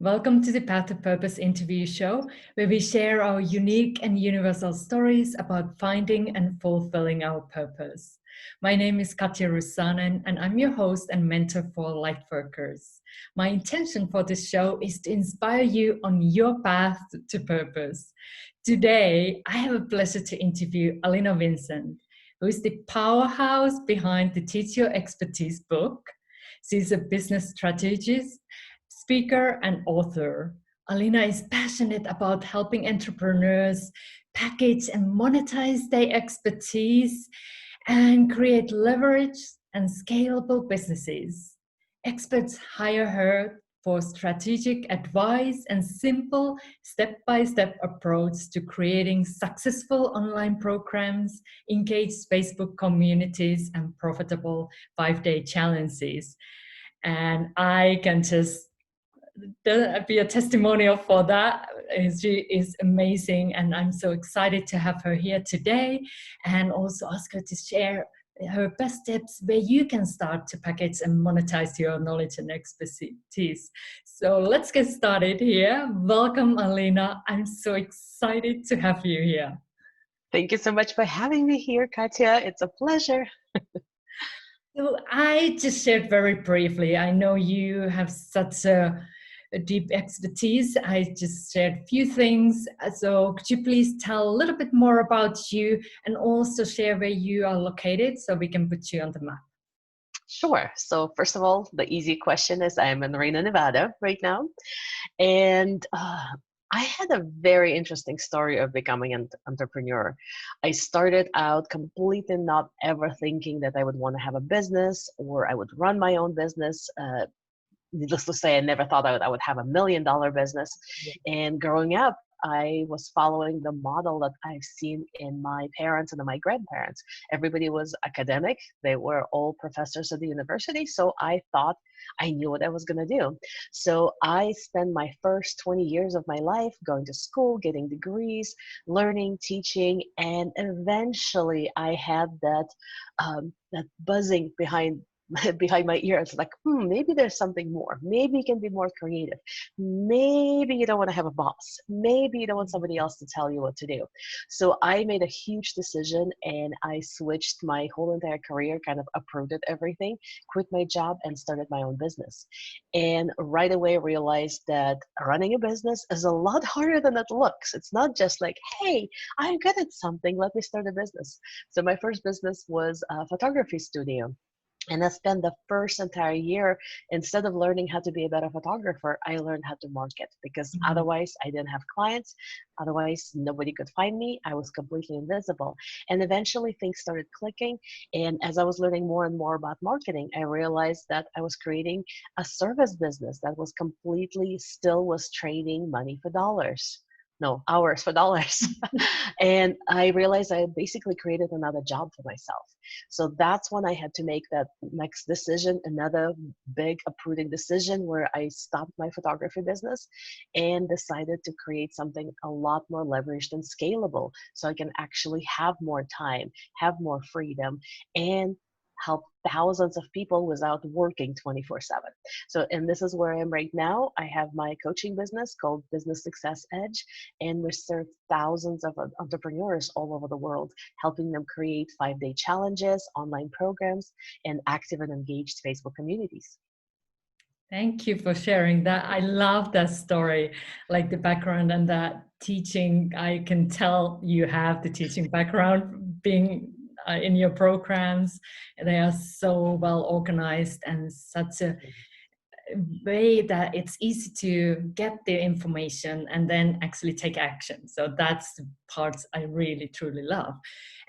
Welcome to the Path to Purpose interview show, where we share our unique and universal stories about finding and fulfilling our purpose. My name is Katja and I'm your host and mentor for Lightworkers. My intention for this show is to inspire you on your path to purpose. Today, I have a pleasure to interview Alina Vincent, who is the powerhouse behind the Teach Your Expertise book. She's a business strategist, speaker, and author. Alina is passionate about helping entrepreneurs package and monetize their expertise and create leverage and scalable businesses. Experts hire her for strategic advice and simple step-by-step approach to creating successful online programs, engaged Facebook communities, and profitable 5-day challenges. And I can just be a testimonial for that. She is amazing, and I'm so excited to have her here today and also ask her to share her best tips where you can start to package and monetize your knowledge and expertise. So let's get started here. Welcome, Alina. I'm so excited to have you here. Thank you so much for having me here, Katja. It's a pleasure. So I just shared very briefly. I know you have such a deep expertise. I just shared a few things. So could you please tell a little bit more about you and also share where you are located so we can put you on the map? Sure. So first of all, the easy question is I'm in Reno, Nevada right now. And I had a very interesting story of becoming an entrepreneur. I started out completely not ever thinking that I would want to have a business or I would run my own business. Needless to say, I never thought I would have $1 million business. Yeah. And growing up, I was following the model that I've seen in my parents and my grandparents. Everybody was academic. They were all professors at the university. So I thought I knew what I was going to do. So I spent my first 20 years of my life going to school, getting degrees, learning, teaching, and eventually I had that buzzing behind my ear. It's like, maybe there's something more. Maybe you can be more creative. Maybe you don't want to have a boss. Maybe you don't want somebody else to tell you what to do. So I made a huge decision and I switched my whole entire career, kind of uprooted everything, quit my job and started my own business. And right away realized that running a business is a lot harder than it looks. It's not just like, hey, I'm good at something, let me start a business. So my first business was a photography studio. And I spent the first entire year, instead of learning how to be a better photographer, I learned how to market because otherwise I didn't have clients. Otherwise, nobody could find me. I was completely invisible. And eventually things started clicking. And as I was learning more and more about marketing, I realized that I was creating a service business that was completely still was trading money for dollars. No, hours for dollars. And I realized I basically created another job for myself. So that's when I had to make that next decision, another big uprooting decision where I stopped my photography business and decided to create something a lot more leveraged and scalable so I can actually have more time, have more freedom, and help thousands of people without working 24/7. So, and this is where I am right now. I have my coaching business called Business Success Edge, and we serve thousands of entrepreneurs all over the world, helping them create 5-day challenges, online programs, and active and engaged Facebook communities. Thank you for sharing that. I love that story, like the background and that teaching. I can tell you have the teaching background being in your programs. They are so well organized and such a way that it's easy to get the information and then actually take action. So that's the parts I really, truly love.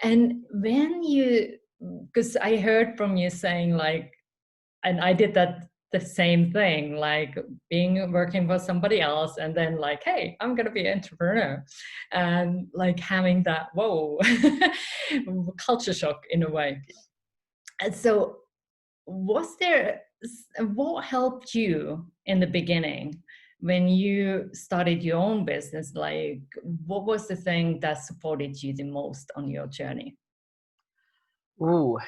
And when you, because I heard from you saying like, and I did that the same thing, like working for somebody else and then like, hey, I'm gonna be an entrepreneur, and like having that whoa culture shock in a way. And so what helped you in the beginning when you started your own business? Like, what was the thing that supported you the most on your journey? Ooh,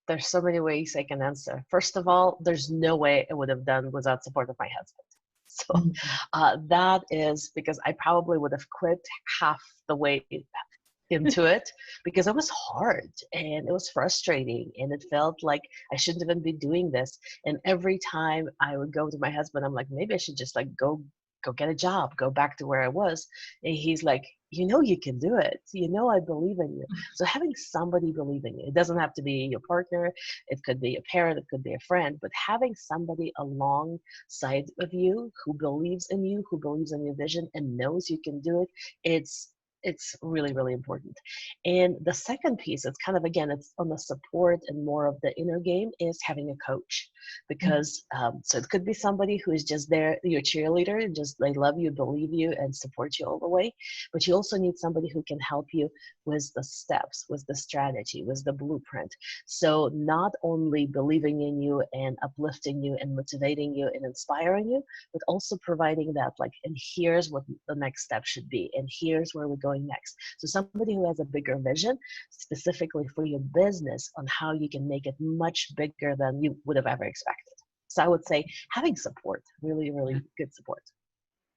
there's so many ways I can answer. First of all, there's no way I would have done without support of my husband. So Mhm. that is because I probably would have quit half the way into it, because it was hard and it was frustrating and it felt like I shouldn't even be doing this. And every time I would go to my husband, I'm like, maybe I should just like go get a job, go back to where I was. And he's like, you know, you can do it. You know, I believe in you. So having somebody believe in you, it doesn't have to be your partner. It could be a parent, it could be a friend, but having somebody alongside of you who believes in you, who believes in your vision and knows you can do it, it's really, really important. And the second piece, it's kind of, again, it's on the support and more of the inner game, is having a coach. Because so it could be somebody who is just there, your cheerleader, and just they love you, believe you, and support you all the way. But you also need somebody who can help you with the steps, with the strategy, with the blueprint. So not only believing in you and uplifting you and motivating you and inspiring you, but also providing that, like, and here's what the next step should be, and here's where we're going next. So somebody who has a bigger vision specifically for your business on how you can make it much bigger than you would have ever expected. So I would say having support, really, really good support.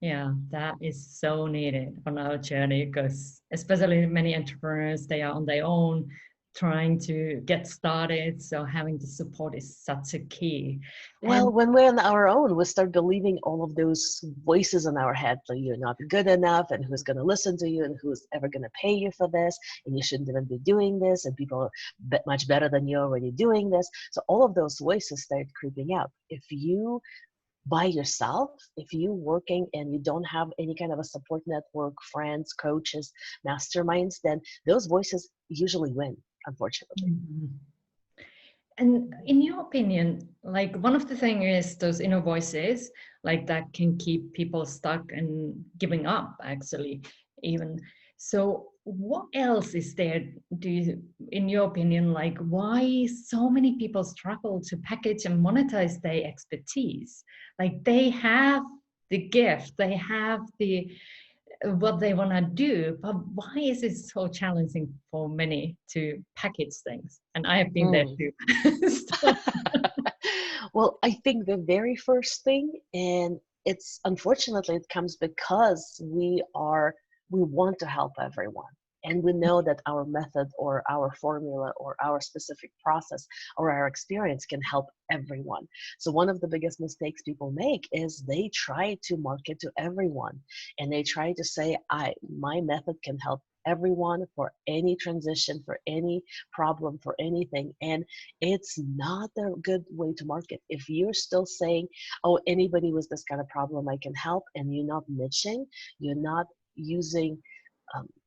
Yeah, that is so needed on our journey because especially many entrepreneurs, they are on their own trying to get started. So having the support is such a key. Well, And when we're on our own, we start believing all of those voices in our head that you're not good enough, and who's going to listen to you, and who's ever going to pay you for this, and you shouldn't even be doing this, and people are much better than you already doing this. So all of those voices start creeping out. If you by yourself, if you working and you don't have any kind of a support network, friends, coaches, masterminds, then those voices usually win, unfortunately. Mhm. And in your opinion, like one of the things is those inner voices, like that can keep people stuck and giving up, actually, even. So, what else is there? Do you, in your opinion, like why so many people struggle to package and monetize their expertise? Like they have the gift, they have the what they want to do, but why is it so challenging for many to package things? And I have been there Mm. too. So, Well, I think the very first thing, and it's unfortunately it comes because we want to help everyone. And we know that our method or our formula or our specific process or our experience can help everyone. So one of the biggest mistakes people make is they try to market to everyone, and they try to say, my method can help everyone for any transition, for any problem, for anything. And it's not a good way to market. If you're still saying, oh, anybody with this kind of problem I can help, and you're not niching, you're not using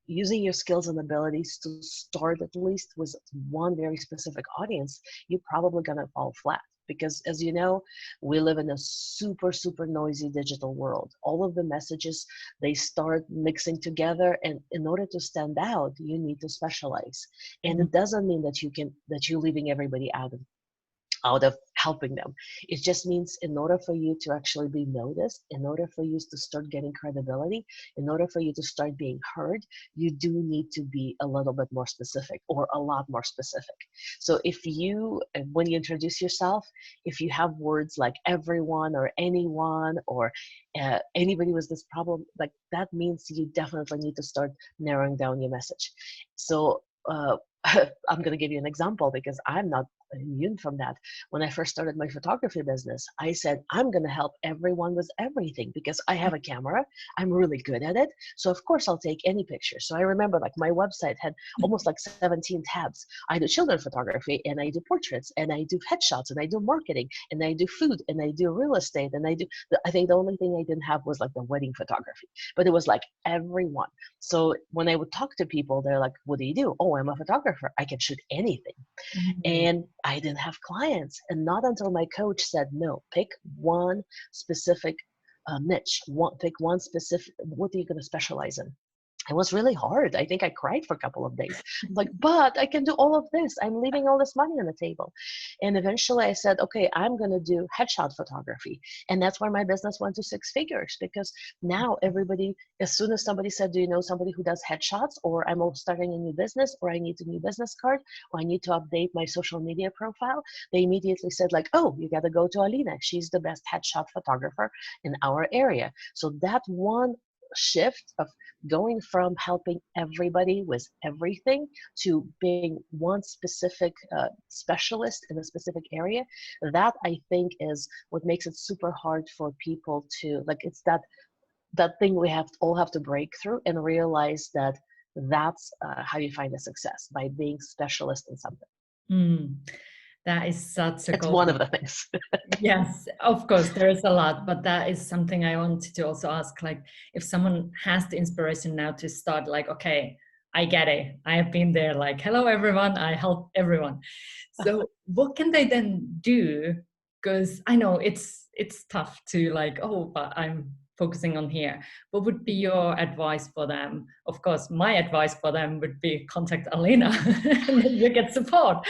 using your skills and abilities to start at least with one very specific audience, you're probably going to fall flat. Because as you know, we live in a super, super noisy digital world. All of the messages, they start mixing together. And in order to stand out, you need to specialize. And it doesn't mean that you're leaving everybody out of helping them. It just means in order for you to actually be noticed, in order for you to start getting credibility, in order for you to start being heard, you do need to be a little bit more specific, or a lot more specific. So when you introduce yourself, if you have words like everyone or anyone or anybody with this problem, like that means you definitely need to start narrowing down your message. So I'm going to give you an example because I'm not immune from that. When I first started my photography business, I said, I'm going to help everyone with everything because I have a camera. I'm really good at it. So of course I'll take any picture. So I remember like my website had almost like 17 tabs. I do children photography, and I do portraits, and I do headshots, and I do marketing, and I do food, and I do real estate, and I think the only thing I didn't have was like the wedding photography, but it was like everyone. So when I would talk to people, they're like, what do you do? Oh, I'm a photographer. I can shoot anything. And I didn't have clients. And not until my coach said, no, pick one specific niche, pick one specific, what are you going to specialize in? It was really hard. I think I cried for a couple of days. I'm like, but I can do all of this. I'm leaving all this money on the table. And eventually I said, okay, I'm going to do headshot photography. And that's where my business went to six figures, because now everybody, as soon as somebody said, do you know somebody who does headshots, or I'm starting a new business, or I need a new business card, or I need to update my social media profile, they immediately said like, oh, you got to go to Alina. She's the best headshot photographer in our area. So that one shift of going from helping everybody with everything to being one specific specialist in a specific area, that I think is what makes it super hard for people to, like, it's that thing we all have to break through and realize that that's how you find a success, by being specialist in something. Mm, that is such a It's one of golden. the things. Yes, of course, there is a lot, but that is something I wanted to also ask. Like, if someone has the inspiration now to start, like, okay, I get it. I have been there, like, hello, everyone, I help everyone. So, what can they then do? Because I know it's tough to like, oh, but I'm focusing on here. What would be your advice for them? Of course, my advice for them would be contact Alina, and then you get support.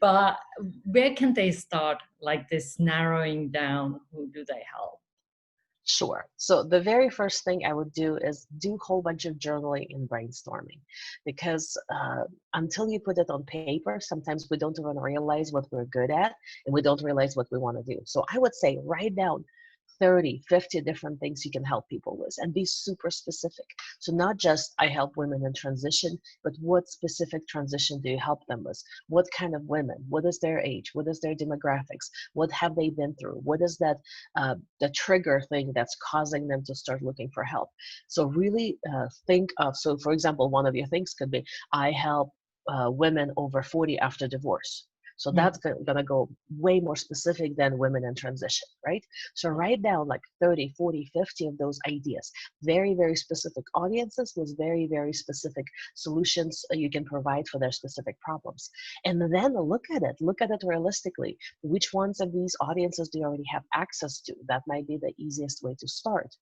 But where can they start, like this narrowing down, who do they help? Sure. So the very first thing I would do is do a whole bunch of journaling and brainstorming, because until you put it on paper, sometimes we don't even realize what we're good at, and we don't realize what we want to do. So I would say write down 30, 50 different things you can help people with, and be super specific. So not just I help women in transition, but what specific transition do you help them with? What kind of women? What is their age? What is their demographics? What have they been through? What is that the trigger thing that's causing them to start looking for help? So really think of, so for example, one of your things could be, I help women over 40 after divorce. So Mm, that's going to go way more specific than women in transition, right? So write down like 30, 40, 50 of those ideas. Very, very specific audiences with very, very specific solutions you can provide for their specific problems. And then look at it. Look at it realistically. Which ones of these audiences do you already have access to? That might be the easiest way to start.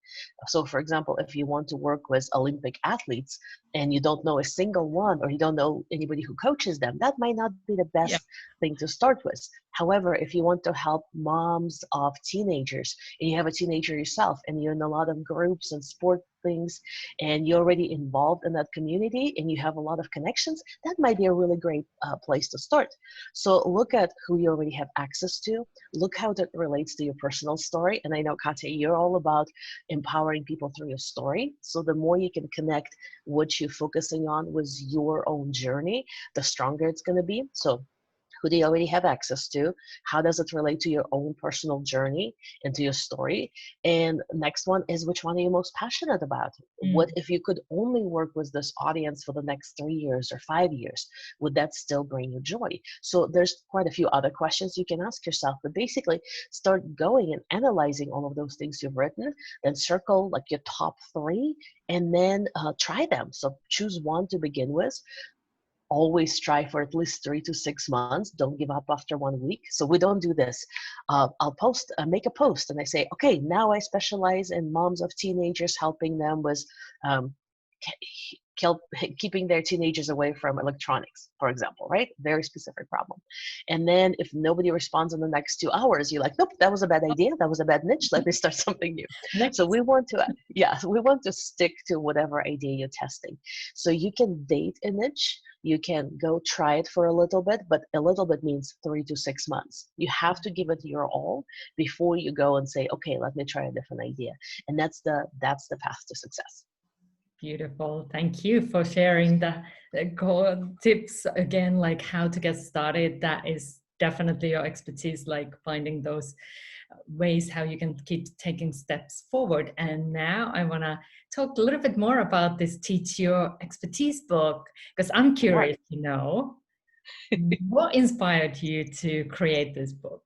So for example, if you want to work with Olympic athletes and you don't know a single one, or you don't know anybody who coaches them, that might not be the yeah. best thing to start with. However, if you want to help moms of teenagers, and you have a teenager yourself, and you're in a lot of groups and sport things, and you're already involved in that community, and you have a lot of connections, that might be a really great place to start. So look at who you already have access to. Look how that relates to your personal story. And I know, Katja, you're all about empowering people through your story. So the more you can connect what you're focusing on with your own journey, the stronger it's going to be. So who do you already have access to? How does it relate to your own personal journey and to your story? And next one is, which one are you most passionate about? What Mm, if you could only work with this audience for the next 3 years or 5 years? Would that still bring you joy? So there's quite a few other questions you can ask yourself, but basically start going and analyzing all of those things you've written, then circle like your top three, and then try them. So choose one to begin with. Always try for at least 3 to 6 months. Don't give up after 1 week. So we don't do this. I'll make a post, and I say, okay, now I specialize in moms of teenagers, helping them with um, keeping their teenagers away from electronics, for example, right? Very specific problem. And then if nobody responds in the next 2 hours, you're like, nope, that was a bad idea. That was a bad niche. Let me start something new. So next. we want to, we want to stick to whatever idea you're testing. So you can date a niche. You can go try it for a little bit, but a little bit means 3 to 6 months. You have to give it your all before you go and say, okay, let me try a different idea. And that's the path to success. Beautiful. Thank you for sharing the core tips again, like how to get started. That is definitely your expertise, like finding those ways how you can keep taking steps forward. And now I want to talk a little bit more about this Teach Your Expertise book, because I'm Sure. curious to know what inspired you to create this book.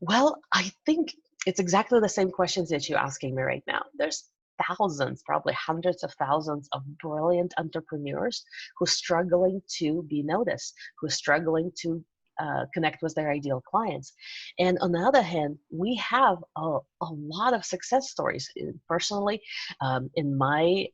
Well, I think it's exactly the same questions that you're asking me right now. There's thousands, probably hundreds of thousands of brilliant entrepreneurs who are struggling to be noticed, who are struggling to connect with their ideal clients. And on the other hand, we have a lot of success stories personally, in my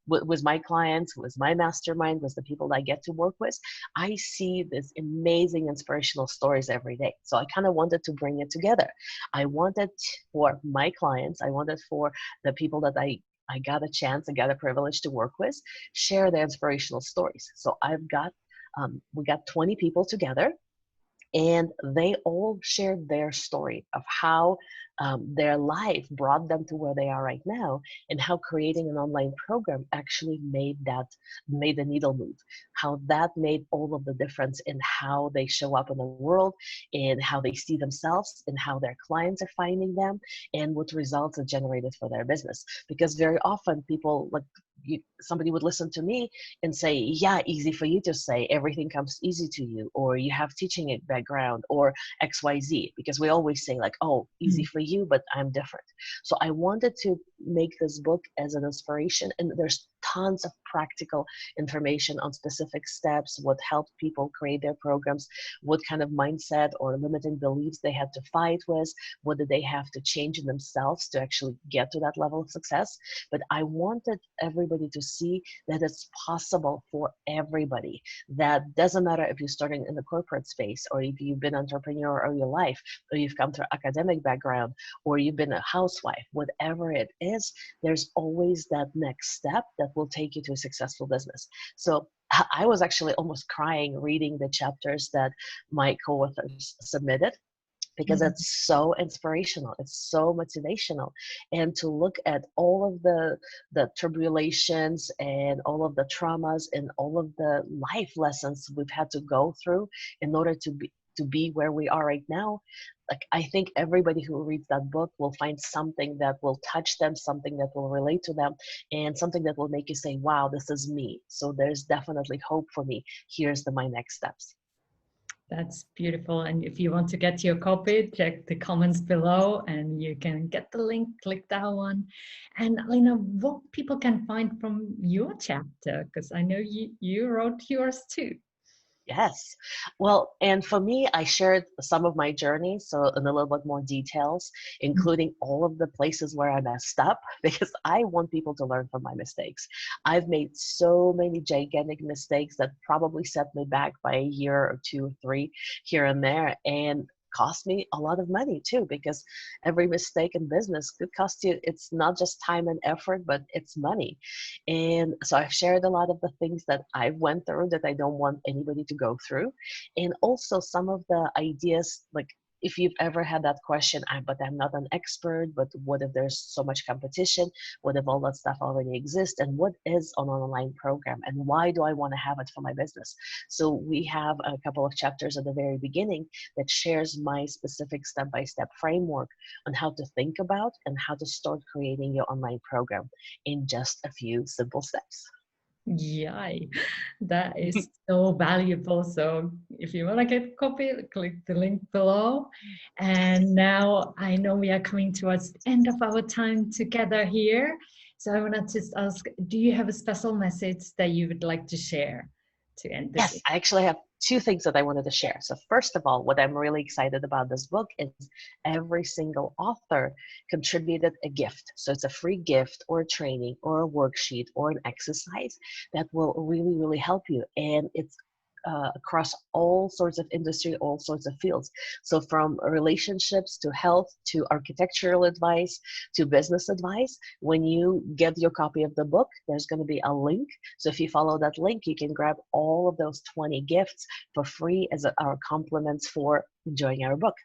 with my clients, with my mastermind, with the people that I get to work with. I see these amazing inspirational stories every day. So I kind of wanted to bring it together. I wanted for my clients, I wanted for the people that I got a chance, I got a privilege to work with, share their inspirational stories. So we got 20 people together, and they all shared their story of how their life brought them to where they are right now, and how creating an online program actually made the needle move, how that made all of the difference in how they show up in the world, and how they see themselves, and how their clients are finding them, and what results are generated for their business. Because very often people, like, somebody would listen to me and say, yeah, easy for you to say, everything comes easy to you, or you have teaching background, or XYZ, because we always say, like, oh, easy for you, but I'm different. So I wanted to make this book as an inspiration, and there's tons of practical information on specific steps, what helped people create their programs, what kind of mindset or limiting beliefs they had to fight with, what did they have to change in themselves to actually get to that level of success. But I wanted everybody to see that it's possible for everybody. That doesn't matter if you're starting in the corporate space, or if you've been an entrepreneur all your life, or you've come through academic background, or you've been a housewife, whatever it is, there's always that next step that will take you to a successful business. So I was actually almost crying reading the chapters that my co-authors submitted, because it's so inspirational, it's so motivational. And to look at all of the tribulations, and all of the traumas, and all of the life lessons we've had to go through in order to be where we are right now, like, I think everybody who reads that book will find something that will touch them, something that will relate to them, and something that will make you say, wow, this is me. So there's definitely hope for me. Here's my next steps. That's beautiful. And if you want to get your copy, check the comments below and you can get the link, click that one. And Alina, what people can find from your chapter? Because I know you wrote yours too. Yes. Well, and for me, I shared some of my journey, so in a little bit more details, including all of the places where I messed up, because I want people to learn from my mistakes. I've made so many gigantic mistakes that probably set me back by a year or 2 or 3 here and there, and cost me a lot of money too, because every mistake in business could cost you, it's not just time and effort, but it's money. And so I've shared a lot of the things that I went through that I don't want anybody to go through. And also some of the ideas, like, if you've ever had that question, but I'm not an expert, but what if there's so much competition? What if all that stuff already exists? And what is an online program? And why do I want to have it for my business? So we have a couple of chapters at the very beginning that shares my specific step-by-step framework on how to think about and how to start creating your online program in just a few simple steps. Yay, that is so valuable. So if you want to get a copy, click the link below. And now I know we are coming towards the end of our time together here. So I want to just ask, do you have a special message that you would like to share to end this? Yes, I actually have 2 things that I wanted to share. So first of all, what I'm really excited about this book is every single author contributed a gift. So it's a free gift, or a training, or a worksheet, or an exercise that will really, really help you. And it's across all sorts of industry, all sorts of fields. So from relationships to health to architectural advice to business advice, when you get your copy of the book, there's going to be a link. So if you follow that link, you can grab all of those 20 gifts for free as our compliments for enjoying our book.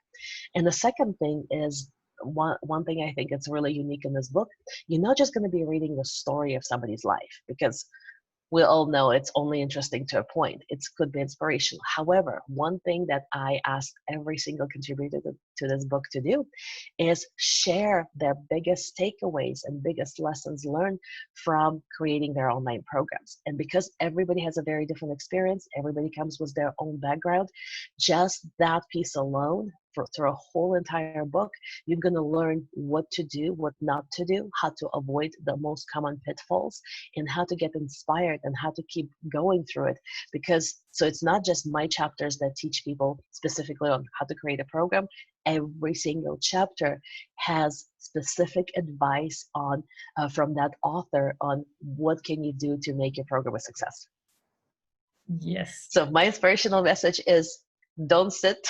And the second thing is, one thing I think it's really unique in this book, you're not just going to be reading the story of somebody's life, because we all know it's only interesting to a point. It could be inspirational. However, one thing that I asked every single contributor to this book to do is share their biggest takeaways and biggest lessons learned from creating their online programs. And because everybody has a very different experience, everybody comes with their own background, just that piece alone, through a whole entire book, you're going to learn what to do, what not to do, how to avoid the most common pitfalls, and how to get inspired and how to keep going through it. Because So it's not just my chapters that teach people specifically on how to create a program. Every single chapter has specific advice on from that author on what can you do to make your program a success. Yes. So my inspirational message is don't sit,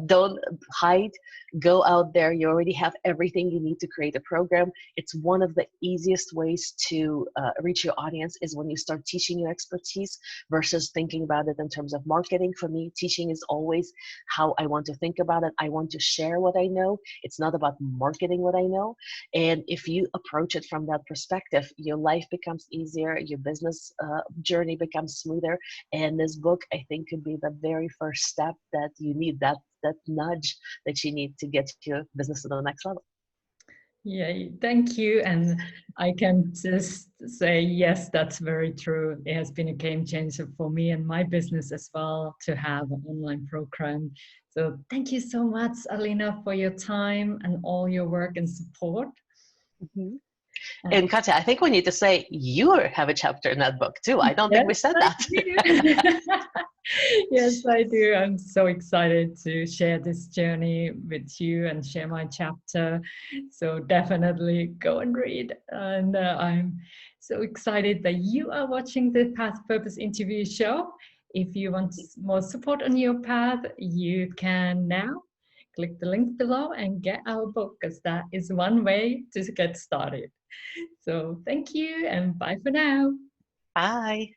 don't hide, go out there. You already have everything you need to create a program. It's one of the easiest ways to reach your audience is when you start teaching your expertise versus thinking about it in terms of marketing. For me, teaching is always how I want to think about it. I want to share what I know. It's not about marketing what I know. And if you approach it from that perspective, your life becomes easier, your business journey becomes smoother. And this book, I think, could be the very first step that you need, that nudge that you need to get your business to the next level. Yeah, thank you. And I can just say, yes, that's very true. It has been a game changer for me and my business as well to have an online program. So thank you so much, Alina, for your time and all your work and support. Mm-hmm. And Katja, I think we need to say you have a chapter in that book too. I don't think we said that. Yes, I do. I'm so excited to share this journey with you and share my chapter. So definitely go and read. And I'm so excited that you are watching the Path Purpose interview show. If you want more support on your path, you can now click the link below and get our book, because that is one way to get started. So thank you and bye for now. Bye.